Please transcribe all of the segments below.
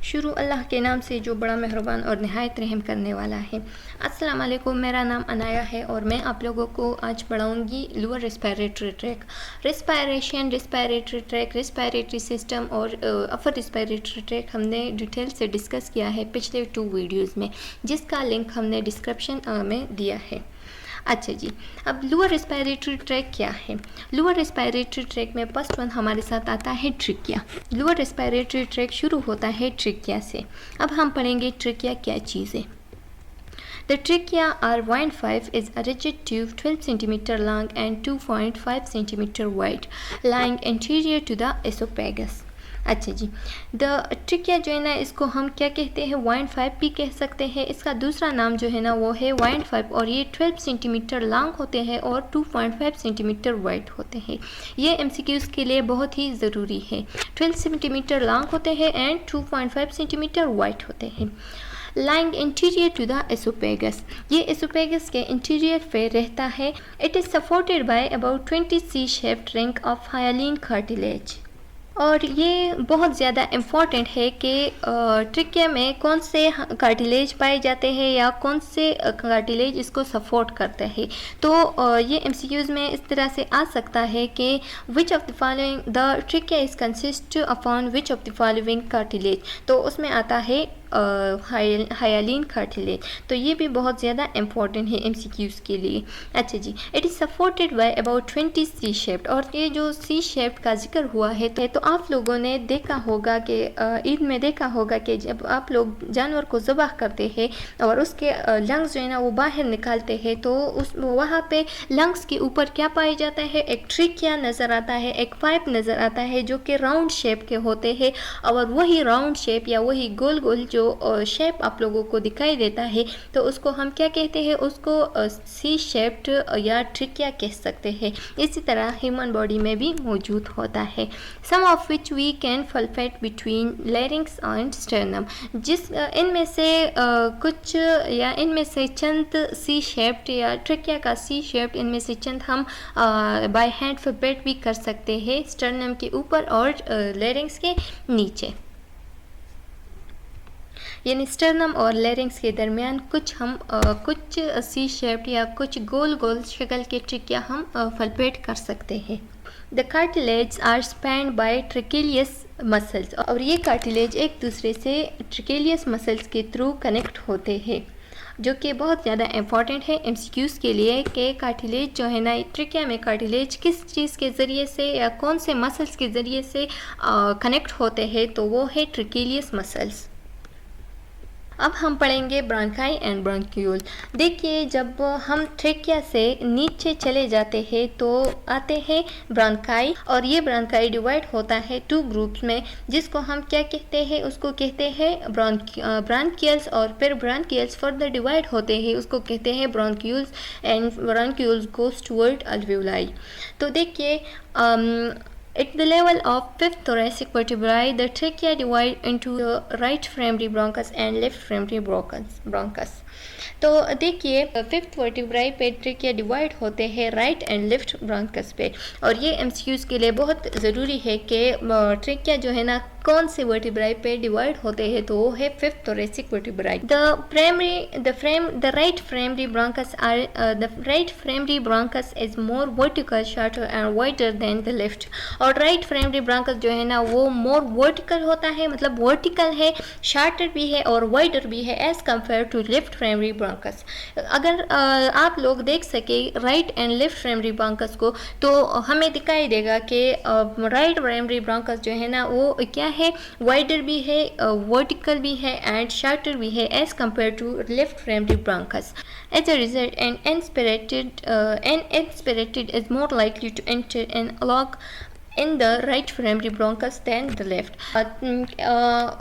शुरू अल्लाह के नाम से जो बड़ा मेहरबान और नहायत रहम करने वाला है। अस्सलाम वालेकुम, मेरा नाम अनाया है और मैं आप लोगों को आज पढ़ाऊँगी lower respiratory tract, respiration, respiratory tract, respiratory system और अपर रेस्पिरेटरी ट्रैक हमने डिटेल से डिस्कस किया है पिछले 2 वीडियोज़ में, जिसका लिंक हमने डिस्क्रिप्शन में दिया है। अच्छा जी, अब लोअर रेस्पिरेटरी ट्रैक क्या है? लोअर रेस्पिरेटरी ट्रैक में फर्स्ट वन हमारे साथ आता है ट्रिकिया। लोअर रेस्पिरेटरी ट्रैक शुरू होता है ट्रिकिया से। अब हम पढ़ेंगे ट्रिकिया क्या चीज़ है। The trachea or windpipe is a rigid tube 12 cm long and 2.5 cm wide, lying anterior to the esophagus. अच्छा जी, द ट्रिकिया जो है ना, इसको हम क्या कहते हैं? वाइंड पाइप भी कह सकते हैं। इसका दूसरा नाम जो है ना वो है वाइंड पाइप, और ये 12 सेंटीमीटर लॉन्ग होते हैं और 2.5 सेंटीमीटर वाइड होते हैं। ये MCQs के लिए बहुत ही ज़रूरी है। 12 सेंटीमीटर लॉन्ग होते हैं एंड 2.5 सेंटीमीटर वाइड होते हैं। Lying interior to the oesophagus, ये एसोपेगस के इंटीरियर पे रहता है। It is supported by about 20 C shaped ring of hyaline cartilage. और ये बहुत ज़्यादा इम्पॉर्टेंट है कि ट्रिकिया में कौन से कार्टिलेज पाए जाते हैं या कौन से कार्टिलेज इसको सपोर्ट करते हैं। तो ये MCQs में इस तरह से आ सकता है कि which of the following the trachea is consist upon which of the following cartilage, तो उसमें आता है हाइलिन कार्टिलेज। तो ये भी बहुत ज़्यादा इम्पॉर्टेंट है MCQs के लिए। अच्छा जी, it is supported by about 20 C shaped, और ये जो सी शेप्ड का जिक्र हुआ है तो आप लोगों ने देखा होगा कि ईद में देखा होगा कि जब आप लोग जानवर को ज़बह करते हैं और उसके लंग्स जो है ना वो बाहर निकालते हैं, तो उस वहाँ पे लंग्स के ऊपर क्या पाया जाता है? एक ट्रिकिया नज़र आता है, एक पाइप नज़र आता है जो कि राउंड शेप के होते हैं। और वही राउंड शेप या वही गोल गोल जो शेप आप लोगों को दिखाई देता है, तो उसको हम क्या कहते हैं? उसको सी शेप्ड या ट्रिकिया कह सकते हैं। इसी तरह ह्यूमन बॉडी में भी मौजूद होता है। Some of which we can palpate between larynx and sternum, जिस इनमें से कुछ या इनमें से चंद सी शेप्ड या ट्रिकिया का सी शेप्ड इनमें से चंद हम बाय हैंड फल्फेट भी कर सकते हैं स्टर्नम के ऊपर और लैरिंक्स के नीचे। यानी स्टर्नम और लैरिंक्स के दरमियान कुछ सी शेप्ड या कुछ गोल गोल शक्ल के ट्रिकिया हम फलपेट कर सकते हैं। The cartilage are spanned by trachealis muscles, और ये कार्टिलेज एक दूसरे से ट्रिकेलियस मसल्स के थ्रू कनेक्ट होते हैं, जो कि बहुत ज़्यादा इंपॉर्टेंट है MCQs के लिए कि कार्टिलेज जो है ना, ट्रिकिया में कार्टिलेज किस चीज़ के ज़रिए से या कौन से मसल्स के ज़रिए से कनेक्ट होते हैं, तो वो है ट्रिकेलियस मसल्स। अब हम पढ़ेंगे ब्रोंकाई एंड ब्रोंक्यूल। देखिए, जब हम ट्रेकिया से नीचे चले जाते हैं तो आते हैं ब्रोंकाई, और ये ब्रोंकाई डिवाइड होता है 2 ग्रुप्स में, जिसको हम क्या कहते हैं? उसको कहते हैं ब्रोंकियल्स, और फिर ब्रोंकियल्स फर्दर डिवाइड होते हैं, उसको कहते हैं bronchioles, and bronchioles goes toward alveoli. तो देखिए, at the level of 5th thoracic vertebrae, the trachea divide into the right primary bronchus and left primary bronchus. तो देखिए, 5th वर्टिब्राई पे ट्रिकिया डिवाइड होते हैं राइट एंड लेफ्ट ब्रोंकस पे, और ये MCQs के लिए बहुत ज़रूरी है कि ट्रिकिया जो है ना कौन से वर्टिब्राई पे डिवाइड होते हैं, तो वो है 5th thoracic vertebrae. The right primary bronchus is more vertical, shorter and wider than the left. और राइट प्राइमरी ब्रोंकस जो है ना वो मोर वर्टिकल होता है, मतलब वर्टिकल है, शार्टर भी है और वाइडर भी है as compare to left primary bronchus. अगर आप लोग देख सके right and left primary bronchus को, तो हमें दिखाई देगा कि राइट प्राइमरी ब्रोंकस जो है ना वो क्या है? वाइडर भी है, वर्टिकल भी है एंड शार्टर भी है as compare to left primary bronchus. As a result, an inspirated is more likely to enter an log in the right primary bronchus than the left.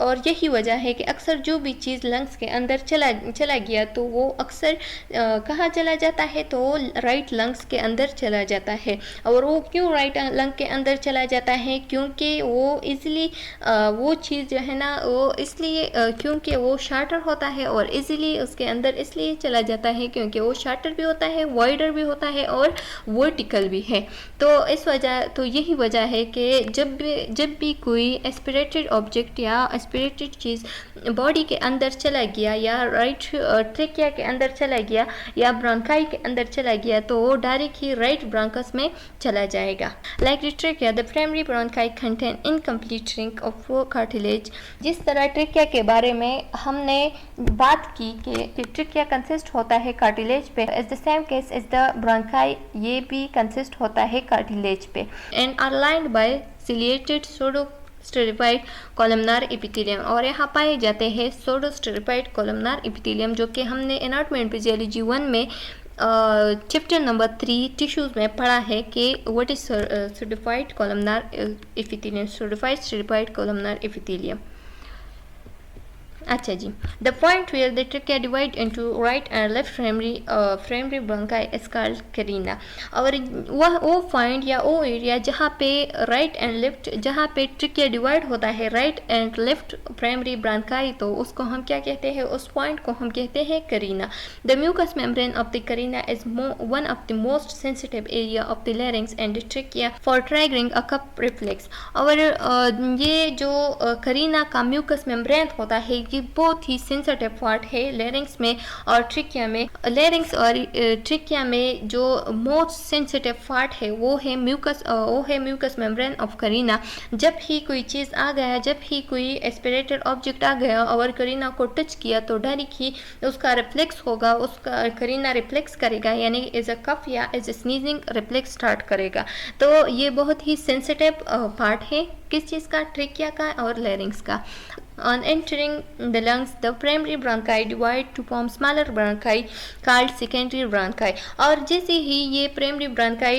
और यही वजह है कि अक्सर जो भी चीज़ लंग्स के अंदर चला गया तो वो अक्सर कहाँ चला जाता है? तो वो राइट लंग्स के अंदर चला जाता है। और वो क्यों राइट लंग के अंदर चला जाता है? क्योंकि वो इजीली वो चीज़ जो है ना वो इसलिए क्योंकि वो शार्टर होता है, और इजीली उसके अंदर इसलिए चला जाता है क्योंकि वो शार्टर भी होता है, वाइडर भी होता है और वर्टिकल भी है। तो इस वजह, तो यही वजह है कि जब भी कोई एस्पिरेटेड ऑब्जेक्ट या एस्पिरेटेड चीज़ बॉडी के अंदर चला गया या राइट ट्रेकिया के अंदर चला गया या ब्रोंकाई के अंदर चला गया तो वो डायरेक्ट ही राइट ब्रोंकस में चला जाएगा। Like trachea the primary bronchi contain incomplete ring of cartilage. जिस तरह ट्रेकिया के बारे में हमने बात की कि ट्रेकिया कंसिस्ट होता है कार्टिलेज पे, is the same case is the bronchi, ये भी कंसिस्ट होता है कार्टिलेज पे and are lined by ciliated pseudostratified columnar epithelium. और यहाँ पाए जाते हैं सोडोस्टेरिफाइड कोलमनार एपिथेलियम जो कि हमने एनाटॉमी एंड फिजियोलॉजी 1 में चैप्टर नंबर 3 टिश्यूज में पढ़ा है कि what is pseudified columnar epithelium, pseudified stratified columnar epithelium. अच्छा जी, the point where the trachea divide into right and left primary bronchi is called carina. और वो पॉइंट या वो एरिया जहाँ पे राइट एंड लेफ्ट, जहाँ पे ट्रेकिया डिवाइड होता है right and left primary bronchi, तो उसको हम क्या कहते हैं, उस पॉइंट को हम कहते हैं carina. The mucus membrane of the carina is one of the most sensitive area of the larynx and trachea for triggering a cough reflex. और ये जो करीना का म्यूकस मेम्ब्रेन होता है ये बहुत ही सेंसिटिव पार्ट है लैरिंक्स में और ट्रिकिया में। लैरिंक्स और ट्रिकिया में जो मोस्ट सेंसिटिव पार्ट है वो है म्यूकस मेम्ब्रेन ऑफ करीना। जब ही कोई चीज़ आ गया, जब ही कोई एस्पिरेटेड ऑब्जेक्ट आ गया और करीना को टच किया तो डायरेक्ट ही उसका रिफ्लेक्स होगा, उसका करीना रिफ्लेक्स करेगा, यानी एज अ कफ या as a sneezing reflex start करेगा। तो ये बहुत ही सेंसिटिव पार्ट है किस चीज़ का, ट्रिकिया का और लैरिंक्स का। On entering the lungs, the primary bronchi divide to form smaller bronchi called secondary bronchi। और जैसे ही ये primary bronchi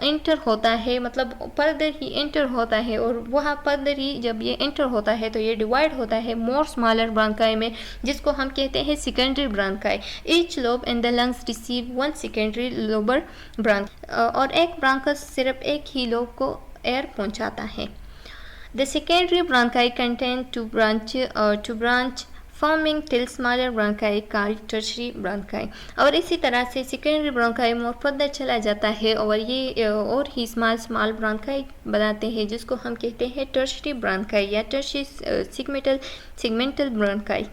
enter होता है, मतलब फर्दर ही enter होता है और वहाँ फर्दर ही जब ये enter होता है तो ये divide होता है more smaller bronchi में, जिसको हम कहते हैं secondary bronchi। Each lobe in the lungs receive one secondary lobar bronch। और एक bronchus सिर्फ एक ही लोब को एयर पहुँचाता है। The secondary bronchi contain two branch forming till smaller bronchi called tertiary bronchi। और इसी तरह से secondary bronchi more further चला जाता है और ये और ही small bronchi बनाते हैं जिसको हम कहते हैं tertiary bronchi या tertiary segmental bronchi।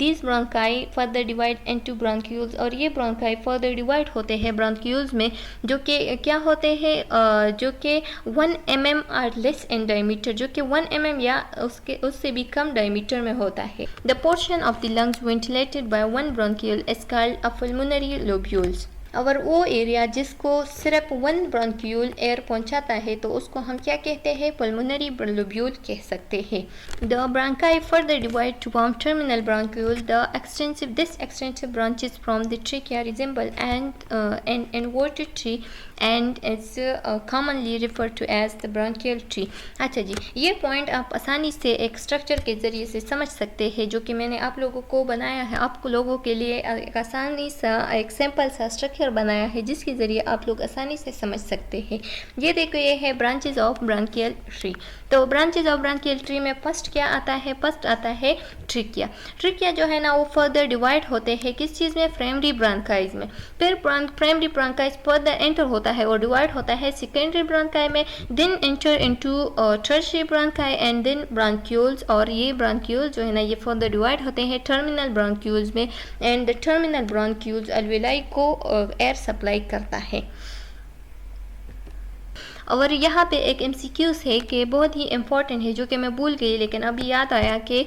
These bronchi further divide into bronchioles। और ये bronchi further divide होते हैं bronchioles में जो कि क्या होते हैं, जो कि 1 mm or less in diameter, जो कि 1 mm या उससे भी कम diameter में होता है। The portion of the lungs ventilated by one bronchiole is called a pulmonary lobules। और वो एरिया जिसको सिर्फ 1 ब्रोंक्यूल एयर पहुंचाता है तो उसको हम क्या कहते हैं, पल्मोनरी लोब्यूल कह सकते हैं। The bronchi further divide to form terminal bronchiole. This extensive branches from the trachea resemble an inverted tree and is commonly refer to as the bronchial tree. अच्छा जी, ये पॉइंट आप आसानी से एक स्ट्रक्चर के ज़रिए से समझ सकते हैं जो कि मैंने आप लोगों को बनाया है, आपको लोगों के लिए एक आसानी सा एक सिंपल सा स्ट्रक्चर बनाया है जिसके ज़रिए आप लोग आसानी से समझ सकते हैं। ये देखो, ये है ब्रांचेज ऑफ ब्रोंकियल ट्री। तो ब्रांचेज ऑफ ब्रोंकियल ट्री में फर्स्ट क्या आता है, फर्स्ट आता है ट्रिकिया। ट्रिकिया जो है ना वो फर्दर डिवाइड होते हैं किस चीज़ में, प्राइमरी ब्रोंकाइज में। फिर प्राइमरी ब्रोंकाइज फर्दर एंटर होता है और डिवाइड होता है सेकेंडरी ब्रोंकाई में, then enter into tertiary bronchi and then bronchioles. और ये ब्रोंक्यूल्स जो है ना ये फर्दर डिवाइड होते हैं टर्मिनल ब्रोंक्यूल्स में एंड द टर्मिनल ब्रोंक्यूल्स अल्वेलाई को एयर सप्लाई करता है। और यहाँ पे एक MCQs है कि बहुत ही इम्पॉर्टेंट है जो कि मैं भूल गई, लेकिन अभी याद आया कि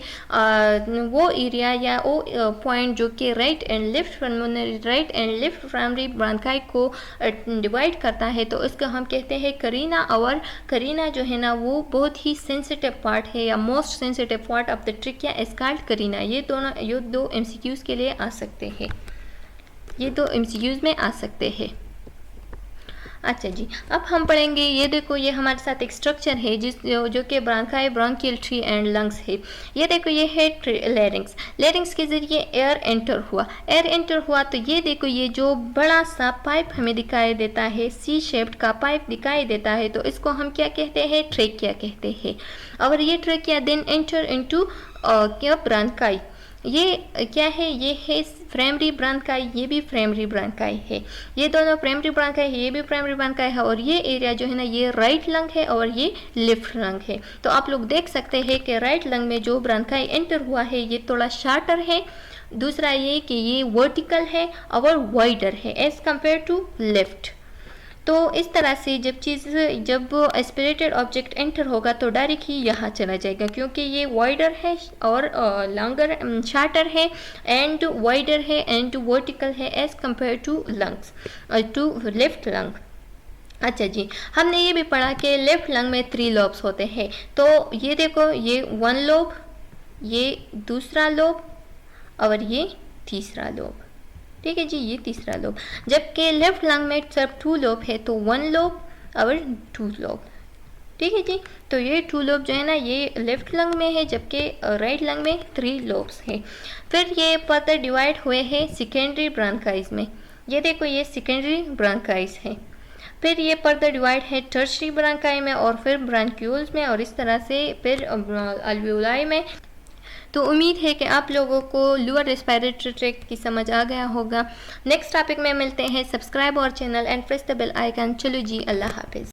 वो एरिया या वो पॉइंट जो कि right and left primary bronchi को डिवाइड करता है तो इसको हम कहते हैं करीना। और करीना जो है ना वो बहुत ही सेंसिटिव पार्ट है या most sensitive part of the trachea is called carina. ये दो MCQs के लिए आ सकते हैं, ये दो MCQs में आ सकते हैं। अच्छा जी, अब हम पढ़ेंगे, ये देखो ये हमारे साथ एक स्ट्रक्चर है जो कि bronchi, bronchial tree and lungs है। ये देखो ये है लैरिंक्स। लैरिंक्स के ज़रिए एयर एंटर हुआ तो ये देखो ये जो बड़ा सा पाइप हमें दिखाई देता है, C शेप्ड का पाइप दिखाई देता है तो इसको हम क्या कहते हैं, ट्रेकिया कहते हैं। और ये ट्रेकिया देन एंटर इनटू क्या ब्रोंकाई, ये क्या है, ये है प्राइमरी ब्रांकाई, ये भी प्राइमरी ब्रांकाई है, ये दोनों प्राइमरी ब्रांकाई है, ये भी प्राइमरी ब्रांकाई है। और ये एरिया जो है ना ये राइट लंग है और ये लेफ्ट लंग है। तो आप लोग देख सकते हैं कि राइट लंग में जो ब्रांकाई एंटर हुआ है ये थोड़ा शार्टर है। दूसरा ये कि ये वर्टिकल है और वाइडर है एज कंपेयर टू लेफ्ट। तो इस तरह से जब एस्पिरेटेड ऑब्जेक्ट एंटर होगा तो डायरेक्ट ही यहाँ चला जाएगा, क्योंकि ये वाइडर है और लॉन्गर शार्टर है एंड वाइडर है एंड वर्टिकल है as compare to lungs to left lung. अच्छा जी, हमने ये भी पढ़ा कि लेफ्ट लंग में 3 लोब्स होते हैं। तो ये देखो, ये 1 लोब, ये दूसरा लोब और ये तीसरा लोब। ठीक है जी, ये तीसरा लोब। जबकि लेफ्ट लंग में सिर्फ 2 लोब है, तो 1 लोब और 2 लोब। ठीक है जी, तो ये 2 लोब जो है ना ये लेफ्ट लंग में है, जबकि राइट लंग में 3 लोब्स है। फिर ये फर्दर डिवाइड हुए हैं सेकेंडरी ब्रांकाइज में। ये देखो, ये सेकेंडरी ब्रांकाइज है। फिर ये फर्दर डिवाइड है टर्शरी ब्रांकाई में और फिर ब्रांक्यूल्स में और इस तरह से फिर अल्वियोलाई में। तो उम्मीद है कि आप लोगों को लोअर रेस्पिरेटरी ट्रैक्ट की समझ आ गया होगा। नेक्स्ट टॉपिक में मिलते हैं। सब्सक्राइब और channel and press the bell icon. चलो जी, अल्लाह हाफिज़।